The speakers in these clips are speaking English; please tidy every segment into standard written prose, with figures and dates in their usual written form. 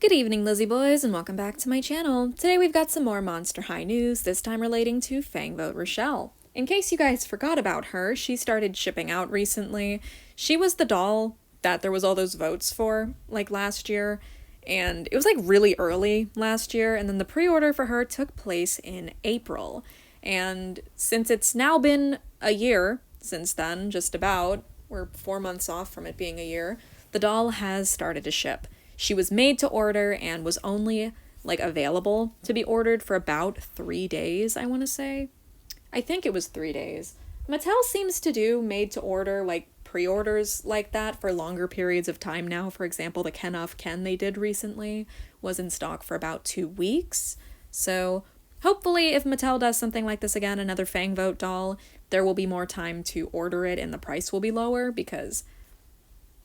Good evening, Lizzie boys, and welcome back to my channel. Today we've got some more Monster High news, this time relating to Fang Vote Rochelle. In case you guys forgot about her, she started shipping out recently. She was the doll that there was all those votes for, like last year, and it was like really early last year, and then the pre-order for her took place in April. And since it's now been a year since then, just about, we're 4 months off from it being a year, the doll has started to ship. She was made to order and was only, available to be ordered for about 3 days, I want to say. I think it was 3 days. Mattel seems to do made-to-order, pre-orders like that for longer periods of time now. For example, the Ken Off Ken they did recently was in stock for about 2 weeks. So hopefully if Mattel does something like this again, another Fang Vote doll, there will be more time to order it and the price will be lower because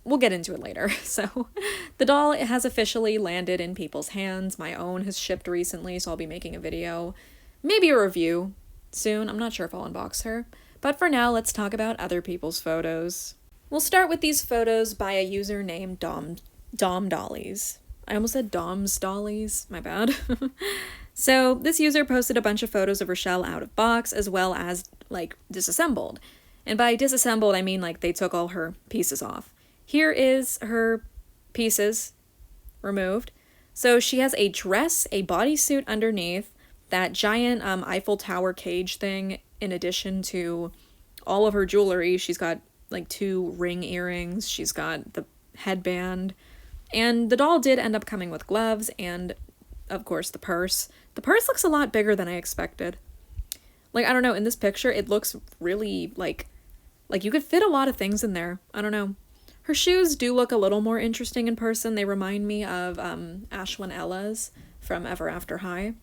we'll get into it later. So the doll has officially landed in people's hands. My own has shipped recently, so I'll be making a video, maybe a review soon. I'm not sure if I'll unbox her. But for now, let's talk about other people's photos. We'll start with these photos by a user named Dom Dollies. I almost said Dom's Dollies, my bad. So this user posted a bunch of photos of Rochelle out of box, as well as, disassembled. And by disassembled, I mean, they took all her pieces off. Here is her pieces removed. So she has a dress, a bodysuit underneath, that giant Eiffel Tower cage thing, in addition to all of her jewelry. She's got 2 ring earrings, she's got the headband, and the doll did end up coming with gloves and, of course, the purse. The purse looks a lot bigger than I expected. I don't know, in this picture it looks really like you could fit a lot of things in there. I don't know. Her shoes do look a little more interesting in person. They remind me of Ashlyn Ella's from Ever After High.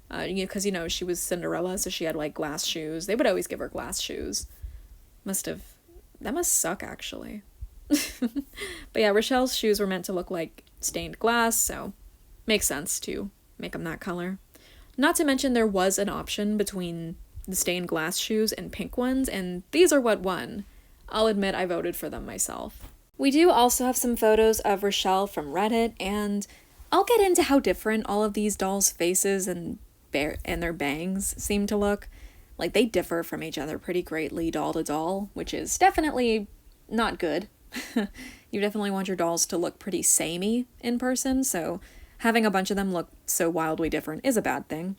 Because, she was Cinderella, so she had, glass shoes. They would always give her glass shoes. That must suck, actually. But yeah, Rochelle's shoes were meant to look like stained glass, so makes sense to make them that color. Not to mention there was an option between the stained glass shoes and pink ones, and these are what won. I'll admit I voted for them myself. We do also have some photos of Rochelle from Reddit, and I'll get into how different all of these dolls' faces and their bangs seem to look. They differ from each other pretty greatly doll to doll, which is definitely not good. You definitely want your dolls to look pretty samey in person, so having a bunch of them look so wildly different is a bad thing.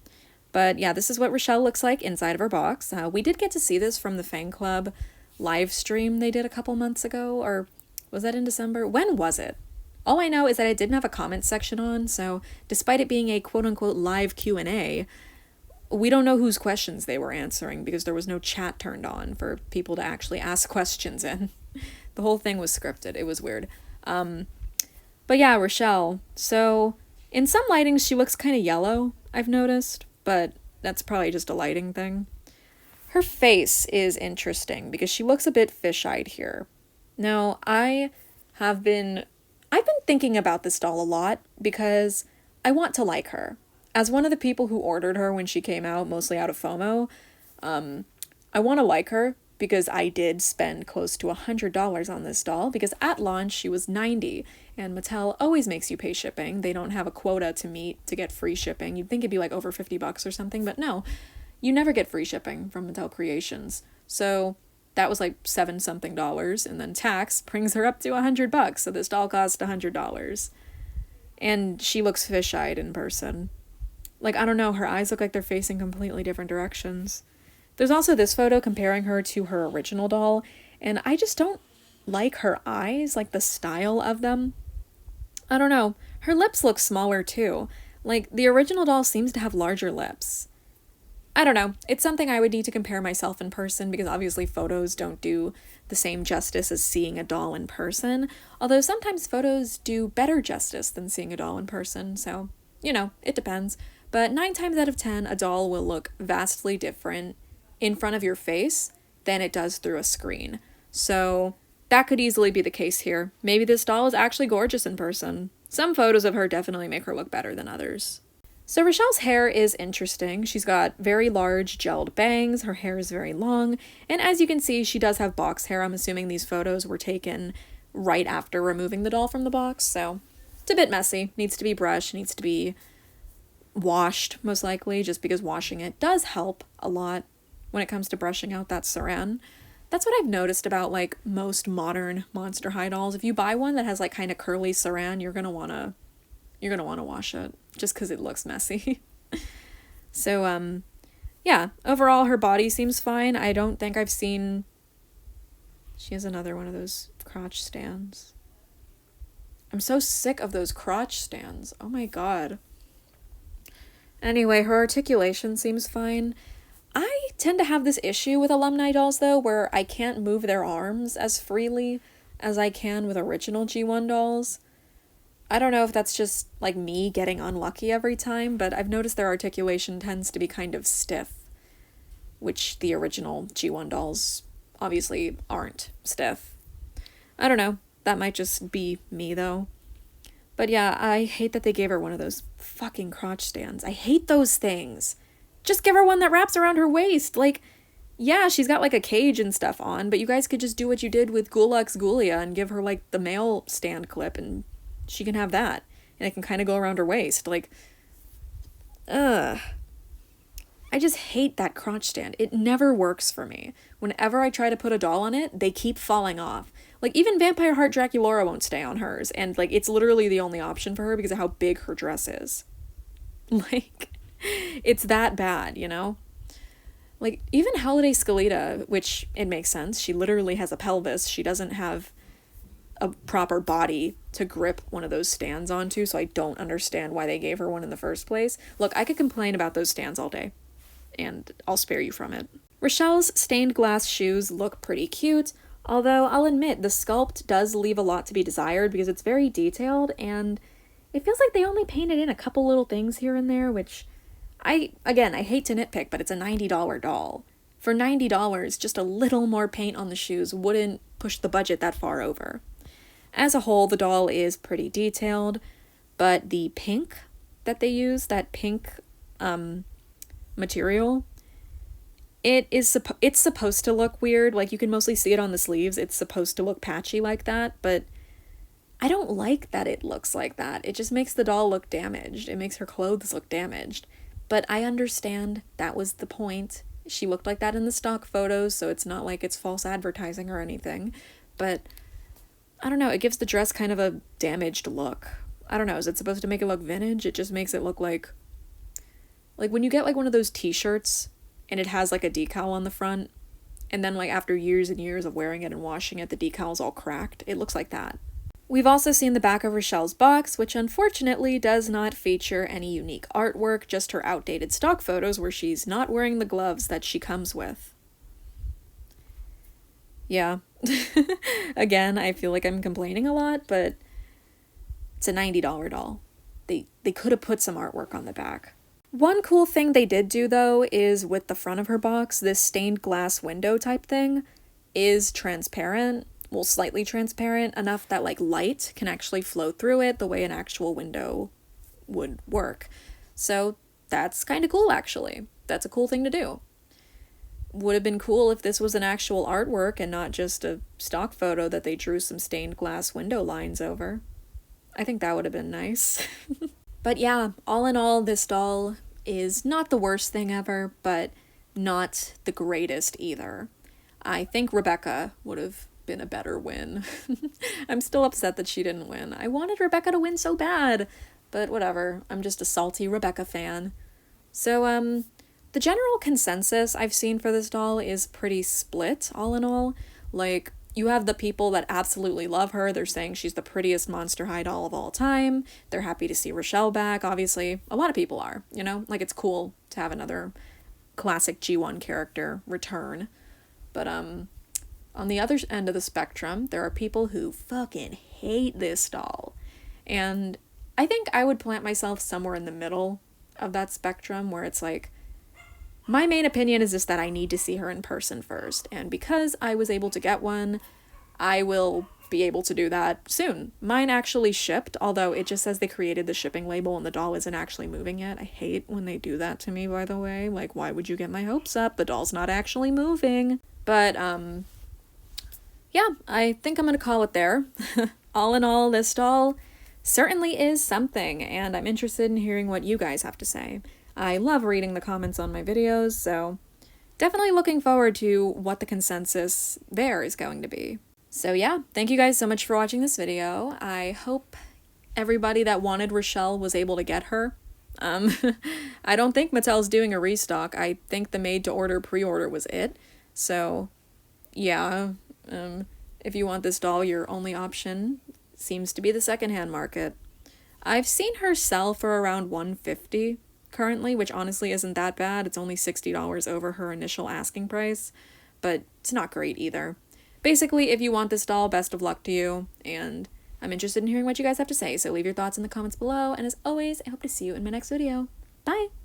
But yeah, this is what Rochelle looks like inside of her box. We did get to see this from the Fang Club live stream they did a couple months ago, or was that in December? When was it? All I know is that it didn't have a comment section on, so despite it being a quote-unquote live Q&A, we don't know whose questions they were answering because there was no chat turned on for people to actually ask questions in. The whole thing was scripted. It was weird. But yeah, Rochelle. So in some lightings she looks kind of yellow, I've noticed, but that's probably just a lighting thing. Her face is interesting because she looks a bit fish-eyed here. Now, I've been thinking about this doll a lot because I want to like her. As one of the people who ordered her when she came out, mostly out of FOMO, I want to like her because I did spend close to $100 on this doll because at launch she was $90, and Mattel always makes you pay shipping. They don't have a quota to meet to get free shipping. You'd think it'd be over $50 or something, but no. You never get free shipping from Mattel Creations. So that was $7 something, and then tax brings her up to $100. So this doll cost $100. And she looks fish-eyed in person. I don't know, her eyes look like they're facing completely different directions. There's also this photo comparing her to her original doll, and I just don't like her eyes, the style of them. I don't know. Her lips look smaller too. The original doll seems to have larger lips. I don't know. It's something I would need to compare myself in person because obviously photos don't do the same justice as seeing a doll in person, although sometimes photos do better justice than seeing a doll in person, so, it depends. But 9 times out of 10, a doll will look vastly different in front of your face than it does through a screen. So that could easily be the case here. Maybe this doll is actually gorgeous in person. Some photos of her definitely make her look better than others. So Rochelle's hair is interesting. She's got very large gelled bangs, her hair is very long, and as you can see, she does have box hair. I'm assuming these photos were taken right after removing the doll from the box, so It's a bit messy, needs to be brushed, needs to be washed, most likely, just because washing it does help a lot when it comes to brushing out that saran. That's what I've noticed about, like, most modern Monster High dolls. If you buy one that has, like, kind of curly saran, you're gonna wanna wash it, just because it looks messy. So, yeah, overall, her body seems fine. I don't think I've seen... She has another one of those crotch stands. I'm so sick of those crotch stands. Oh my god. Anyway, her articulation seems fine. I tend to have this issue with alumni dolls, though, where I can't move their arms as freely as I can with original G1 dolls. I don't know if that's just, like, me getting unlucky every time, but I've noticed their articulation tends to be kind of stiff, which the original G1 dolls obviously aren't stiff. I don't know. That might just be me, though. But yeah, I hate that they gave her one of those fucking crotch stands. I hate those things. Just give her one that wraps around her waist. Like, yeah, she's got, like, a cage and stuff on, but you guys could just do what you did with Gulux Gulia and give her, like, the male stand clip, and she can have that. And it can kind of go around her waist. Like, ugh. I just hate that crotch stand. It never works for me. Whenever I try to put a doll on it, they keep falling off. Like, even Vampire Heart Draculaura won't stay on hers, and, like, it's literally the only option for her because of how big her dress is. Like, it's that bad, you know? Like, even Holiday Skeleta, which, it makes sense, she literally has a pelvis, she doesn't have a proper body to grip one of those stands onto, so I don't understand why they gave her one in the first place. Look, I could complain about those stands all day, and I'll spare you from it. Rochelle's stained glass shoes look pretty cute, although I'll admit the sculpt does leave a lot to be desired because it's very detailed, and it feels like they only painted in a couple little things here and there, which I hate to nitpick, but it's a $90 doll. For $90, just a little more paint on the shoes wouldn't push the budget that far over. As a whole, the doll is pretty detailed, but the pink that they use, that pink material, it's supposed to look weird. Like, you can mostly see it on the sleeves. It's supposed to look patchy like that, but I don't like that it looks like that. It just makes the doll look damaged. It makes her clothes look damaged. But I understand that was the point. She looked like that in the stock photos, so it's not like it's false advertising or anything. But I don't know, it gives the dress kind of a damaged look. I don't know, is it supposed to make it look vintage? It just makes it look like when you get, like, one of those t-shirts and it has, like, a decal on the front, and then, like, after years and years of wearing it and washing it, the decal's all cracked. It looks like that. We've also seen the back of Rochelle's box, which unfortunately does not feature any unique artwork, just her outdated stock photos where she's not wearing the gloves that she comes with. Yeah. Again, I feel like I'm complaining a lot, but it's a $90 doll. They could have put some artwork on the back. One cool thing they did do, though, is with the front of her box, this stained glass window type thing is transparent. Well, slightly transparent, enough that, like, light can actually flow through it the way an actual window would work. So that's kind of cool, actually. That's a cool thing to do. Would have been cool if this was an actual artwork and not just a stock photo that they drew some stained glass window lines over. I think that would have been nice. But yeah, all in all, this doll is not the worst thing ever, but not the greatest either. I think Rebecca would have been a better win. I'm still upset that she didn't win. I wanted Rebecca to win so bad, but whatever. I'm just a salty Rebecca fan. So, the general consensus I've seen for this doll is pretty split, all in all. Like, you have the people that absolutely love her. They're saying she's the prettiest Monster High doll of all time. They're happy to see Rochelle back, obviously. A lot of people are, you know? Like, it's cool to have another classic G1 character return. But, on the other end of the spectrum, there are people who fucking hate this doll. And I think I would plant myself somewhere in the middle of that spectrum, where it's like, my main opinion is just that I need to see her in person first, and because I was able to get one, I will be able to do that soon. Mine actually shipped, although it just says they created the shipping label and the doll isn't actually moving yet. I hate when they do that to me, by the way. Like, why would you get my hopes up? The doll's not actually moving. But, yeah, I think I'm gonna call it there. All in all, this doll certainly is something, and I'm interested in hearing what you guys have to say. I love reading the comments on my videos, so definitely looking forward to what the consensus there is going to be. So yeah, thank you guys so much for watching this video. I hope everybody that wanted Rochelle was able to get her. I don't think Mattel's doing a restock. I think the made-to-order pre-order was it. So yeah, if you want this doll, your only option seems to be the secondhand market. I've seen her sell for around $150 currently, which honestly isn't that bad. It's only $60 over her initial asking price, but it's not great either. Basically, if you want this doll, best of luck to you, and I'm interested in hearing what you guys have to say, so leave your thoughts in the comments below, and as always, I hope to see you in my next video. Bye!